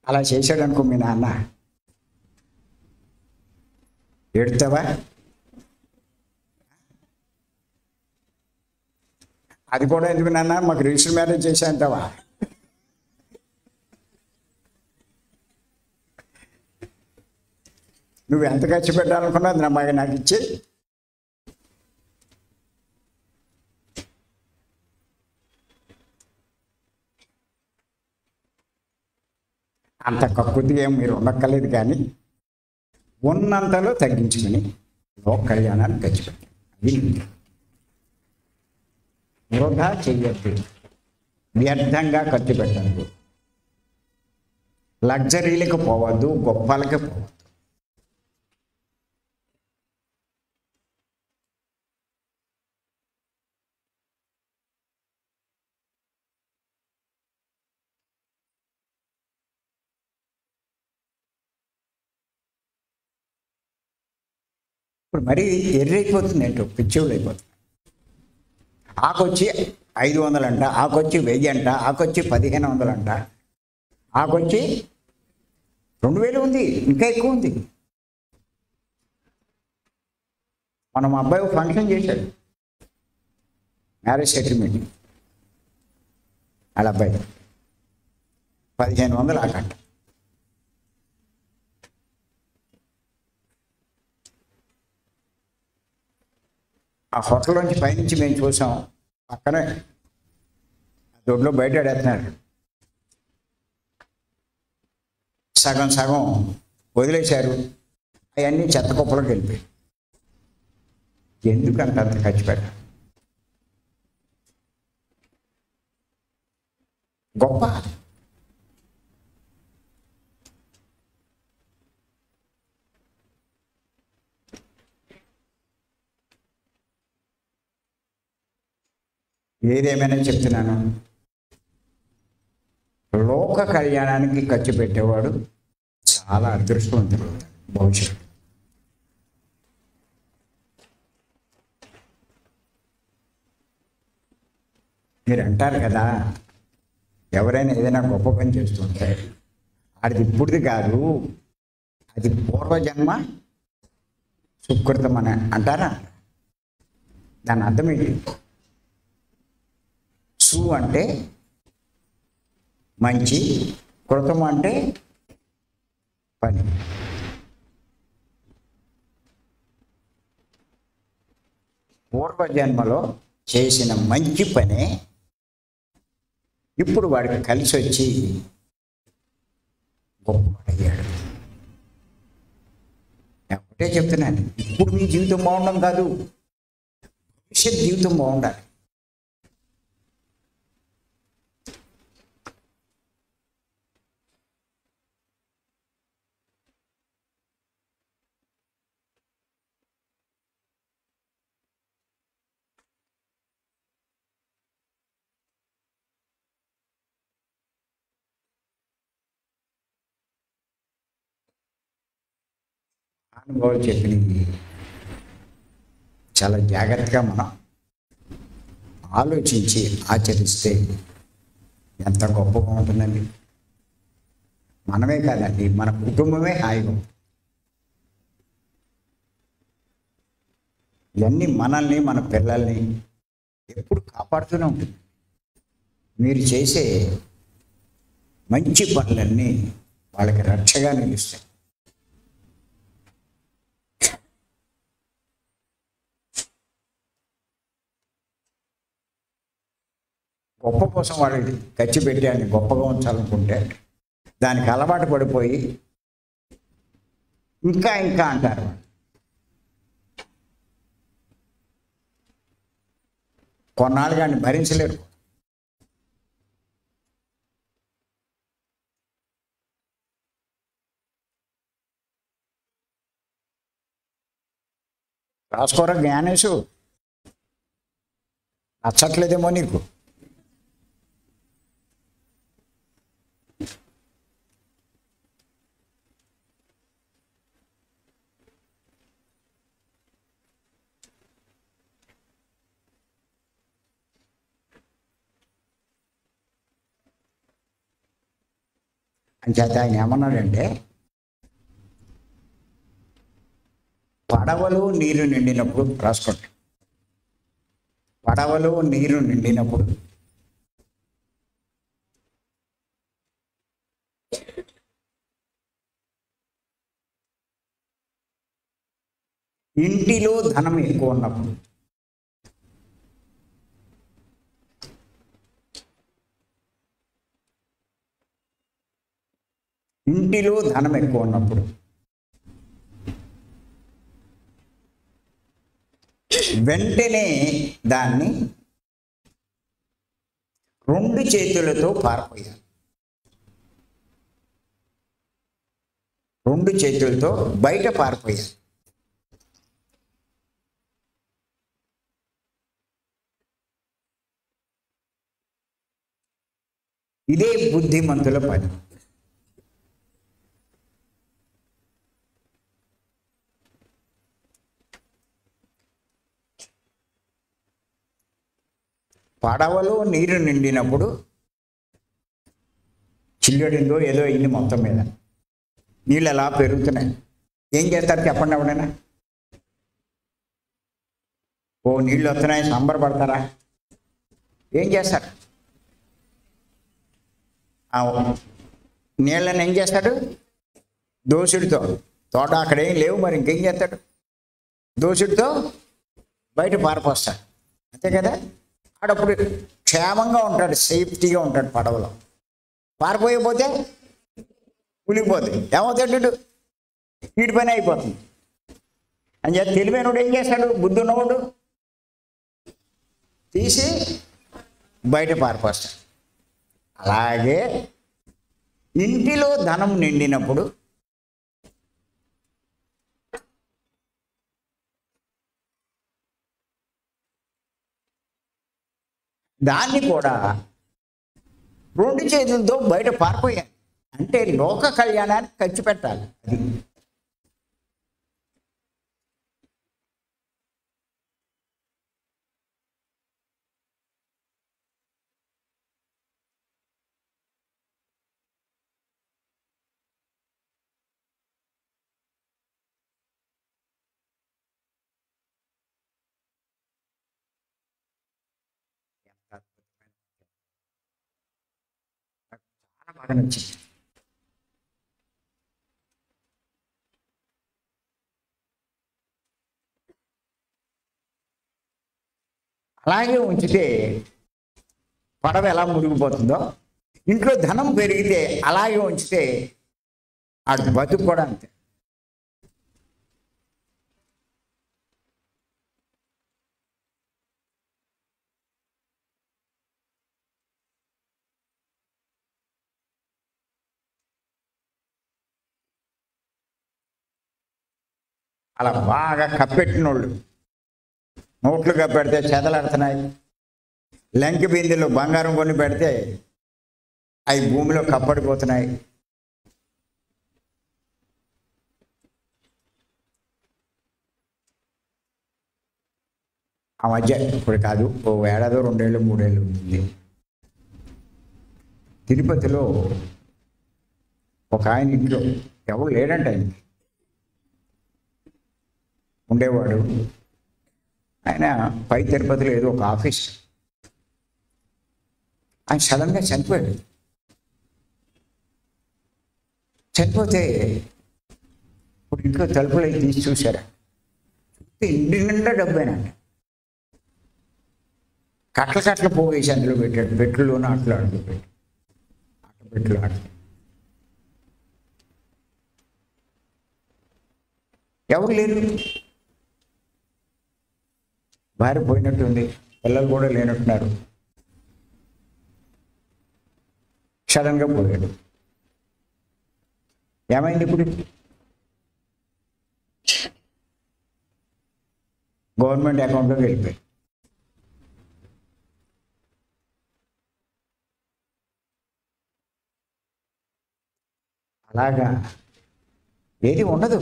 అలా చేశాడు అనుకో మీ నాన్న, ఏడుతావా? అది కూడా ఎందుకు నాన్న మాకు రిజిస్టర్ మ్యారేజ్ చేసేంతవా? నువ్వు ఎంత ఖర్చు పెట్టాలనుకున్నావు నా మగ నాకు ఇచ్చి. అంత కక్కుతిగా ఏం మీరు ఉండక్కర్లేదు, కానీ ఉన్నంతలో తగ్గించుకుని లోక కళ్యాణాన్ని ఖర్చు పెట్టాలి. అది వృధా చెయ్యొద్దు, వ్యర్థంగా ఖర్చు పెట్టద్దు, లగ్జరీలకు పోవద్దు, గొప్పలకి పోవద్దు. ఇప్పుడు మరీ ఎర్రైపోతుంది, ఏంటో పిచ్చోళ్ళు అయిపోతుంది. ఆకొచ్చి 500 అంట, ఆకొచ్చి 1000 అంట, ఆకొచ్చి 1500 అంట, ఆకొచ్చి 2000 ఉంది, ఇంకా ఎక్కువ ఉంది. మనం మా అబ్బాయి ఫంక్షన్ చేశాడు, మ్యారేజ్ సెటిల్మెంట్. వాళ్ళ అబ్బాయి 1500 ఆకంట. ఆ హోటల్లోంచి పైనుంచి మేము చూసాం, పక్కనే దొడ్లో బయట ఆడేస్తున్నాడు. సగం సగం వదిలేశారు, అవన్నీ చెత్త కుప్పలోకి వెళ్ళిపోయి. ఎందుకంత అంత ఖర్చు పెట్ట? గొప్ప ఏదేమైనా చెప్తున్నాను, లోక కళ్యాణానికి ఖర్చు పెట్టేవాడు చాలా అదృష్టవంతుడు భవిష్యత్తు. మీరు అంటారు కదా, ఎవరైనా ఏదైనా గొప్ప పని చేస్తుంటే అది ఇప్పుడుది కాదు, అది పూర్వజన్మ సుకృతం అని అంటారా? దాని అర్థం ఏంటి? సు అంటే మంచి, కృతం అంటే పని. పూర్వజన్మలో చేసిన మంచి పనే ఇప్పుడు వాడికి కలిసి వచ్చి గొప్పవాడయ్యాడు. ఒకటే చెప్తున్నాను, ఇప్పుడు మీ జీవితం బాగుండడం కాదు, భవిష్యత్ జీవితం బాగుండాలి. అనుభవాలు చెప్పినవి చాలా జాగ్రత్తగా మనం ఆలోచించి ఆచరిస్తే ఎంత గొప్పగా ఉంటుందండి. మనమే కాదండి, మన కుటుంబమే హాయిగా ఉంటుంది. ఇవన్నీ మనల్ని, మన పిల్లల్ని ఎప్పుడు కాపాడుతూనే ఉంటుంది. మీరు చేసే మంచి పనులన్నీ వాళ్ళకి రక్షగా నిలుస్తాయి. గొప్ప కోసం వాళ్ళకి ఖర్చు పెట్టాన్ని గొప్పగా ఉంచాలనుకుంటే దానికి అలవాటు పడిపోయి ఇంకా ఇంకా అంటారు. కొన్నాళ్ళు కానీ భరించలేరు. రాసుకోరా జ్ఞానేశు, నచ్చట్లేదేమో నీకు. అంచేత ఆయన ఏమన్నాడంటే, పడవలు నీరు నిండినప్పుడు రాసుకోండి, పడవలో నీరు నిండినప్పుడు ఇంటిలో ధనం ఎక్కువ ఉన్నప్పుడు ఇంటిలో ధనం ఎక్కువ ఉన్నప్పుడు వెంటనే దాన్ని రెండు చేతులతో పారపోయాలి. రెండు చేతులతో బయట పారిపోయాలి. ఇదే బుద్ధిమంతుల పని. పడవలో నీరు నిండినప్పుడు చిల్లడిందో ఏదో అయింది, మొత్తం మీద నీళ్ళు ఎలా పెరుగుతున్నాయి. ఏం చేస్తారు చెప్పండి ఎవడైనా? ఓ నీళ్ళు వస్తున్నాయి సంబరపడతారా? ఏం చేస్తారు? నీళ్ళని ఏం చేస్తాడు? దోసుడితో. తోట అక్కడేం లేవు, మరి ఇంకేం చేస్తాడు? దోసుడితో బయట పారిపోస్తాడు, అంతే కదా. ఆడప్పుడు క్షేమంగా ఉంటాడు, సేఫ్టీగా ఉంటాడు పడవలో. పారిపోయిపోతే కూలిపోతుంది, ఏమవుతాడు? వీడి పని అయిపోతుంది. అని చెప్పి తెలివైనడు ఏం చేస్తాడు? బుద్ధి ఉన్నవాడు తీసి బయట పారిపోస్తాడు. అలాగే ఇంటిలో ధనం నిండినప్పుడు దాన్ని కూడా రెండు చేతులతో బయట పారిపోయాను. అంటే లోక కళ్యాణానికి ఖర్చు పెట్టాలి. అది చాలా బాగా నచ్చింది. అలాగే ఉంచితే పడవ ఎలా మునిగిపోతుందో, ఇంట్లో ధనం పెరిగితే అలాగే ఉంచితే ఆడు బతుకు కూడా అంతే. అలా బాగా కప్పెట్టినోళ్ళు నోట్లు కప్పెడితే చెదలాడుతున్నాయి. లంకి బిందెలు బంగారం కొని పెడితే అవి భూమిలో కప్పడిపోతున్నాయి. ఆ మధ్య ఇప్పుడు కాదు, ఓ ఏడాదో 2 ఏళ్ళు 3 ఏళ్ళు ఉంది, తిరుపతిలో ఒక ఆయన ఇంట్లో ఎవరు లేడంట, ఆయనకి ఉండేవాడు. ఆయన పై తిరుపతిలో ఏదో ఒక ఆఫీస్, ఆయన సడన్గా చనిపోయాడు. చనిపోతే ఇప్పుడు ఇంట్లో తలుపులు అవి తీసి చూశారా, ఇంటి నిండా డబ్బేనండి. కట్ల పోగేసి అందులో పెట్టాడు, పెట్లులోనూ అట్లా అడుగు పెట్టి పెట్లు అట్లా. ఎవరు లేరు, భార్య పోయినట్టుంది, పిల్లలు కూడా లేనట్టున్నారు. సడన్గా పోయాడు. ఏమైంది ఇప్పుడు? గవర్నమెంట్ అకౌంట్లోకి వెళ్ళిపోయాయి. అలాగా ఏది ఉండదు.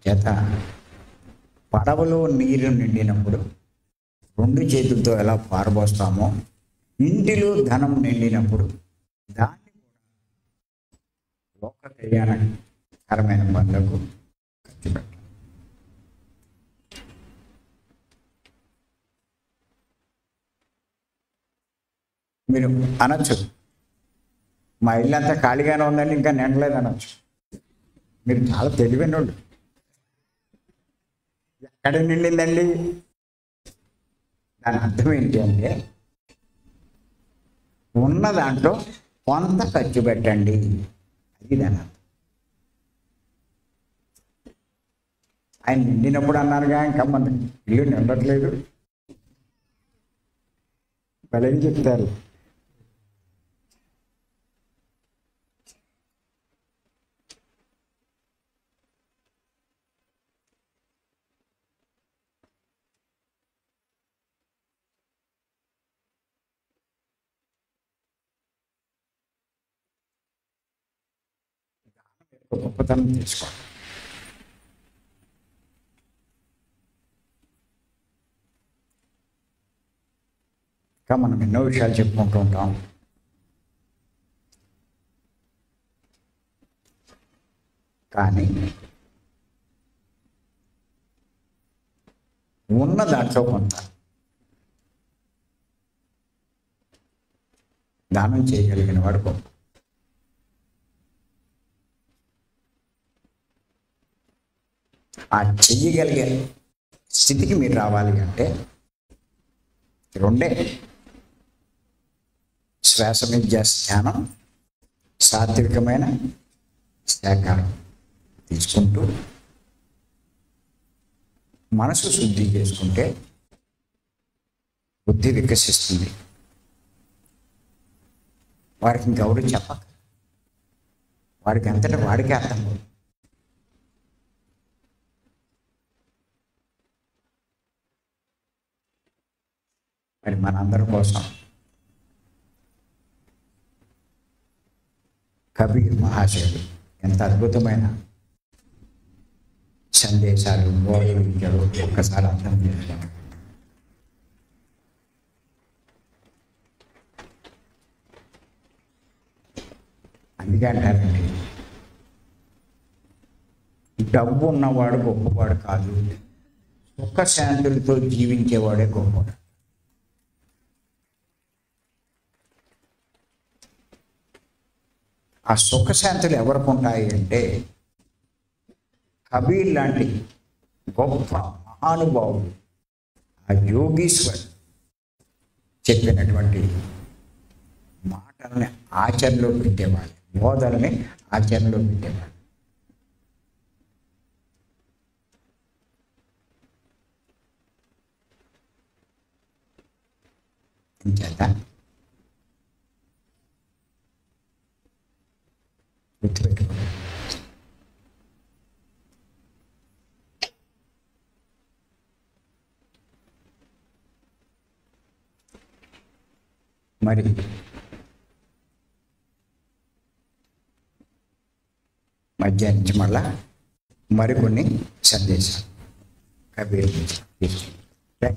చేత పడవలో నీరు నిండినప్పుడు రెండు చేతులతో ఎలా పారబోస్తామో ఇంటిలో ధనం నిండినప్పుడు దాన్ని లోక కళ్యాణకరమైన పనులకు ఖర్చు పెట్టాలి. మీరు అనొచ్చు, మా ఇల్లు అంతా ఖాళీగానే ఉందని ఇంకా నిండలేదు అనొచ్చు. మీరు చాలా తెలివైన వాళ్ళు. ఎక్కడ నిండిందండి? దాని అర్థం ఏంటి అంటే ఉన్న దాంట్లో కొంత ఖర్చు పెట్టండి, అది దాని అర్థం. ఆయన నిండినప్పుడు అన్నారుగా, ఇంకా మన ఇల్లు నిండట్లేదు. భలే చెప్తారు. గొప్పతనం తీసుకోండి. ఇంకా మనం ఎన్నో విషయాలు చెప్పుకుంటూ ఉంటాం. కానీ ఉన్న దాంట్లో కొంత దానం చేయగలిగిన వాడు గొప్ప. ఆ చెయ్యగలిగే స్థితికి మీరు రావాలి అంటే రెండే: శ్వాస మీద ధ్యానం, సాత్వికమైన శాకారం తీసుకుంటూ మనసు శుద్ధి చేసుకుంటే బుద్ధి వికసిస్తుంది. వారికి ఇంకెవరు చెప్పక, వాడికి అంతటా వాడికే అర్థం కాదు. మరి మనందరి కోసం కబీర్ మహాశయుడు ఎంత అద్భుతమైన సందేశాలు బోధలు ఇచ్చారో ఒక్కసారి అర్థం చేసుకోండి. అందుకే అంటారండి, డబ్బు ఉన్నవాడు గొప్పవాడు కాదు, సుఖశాంతులతో జీవించేవాడే గొప్పవాడు. ఆ సుఖశాంతులు ఎవరికి ఉంటాయి అంటే కబీర్ లాంటి గొప్ప మహానుభావుడు, ఆ యోగీశ్వర్ చెప్పినటువంటి మాటల్ని ఆచరణలో పెట్టేవాళ్ళు, బోధనని ఆచరణలో పెట్టేవాళ్ళు. ఇంచేత గుర్తుపెట్టుకోండి, మరి మధ్యాహ్నం నుంచి మళ్ళా మరికొన్ని సందేశాలు కబీర్ తీసుకుంటాం.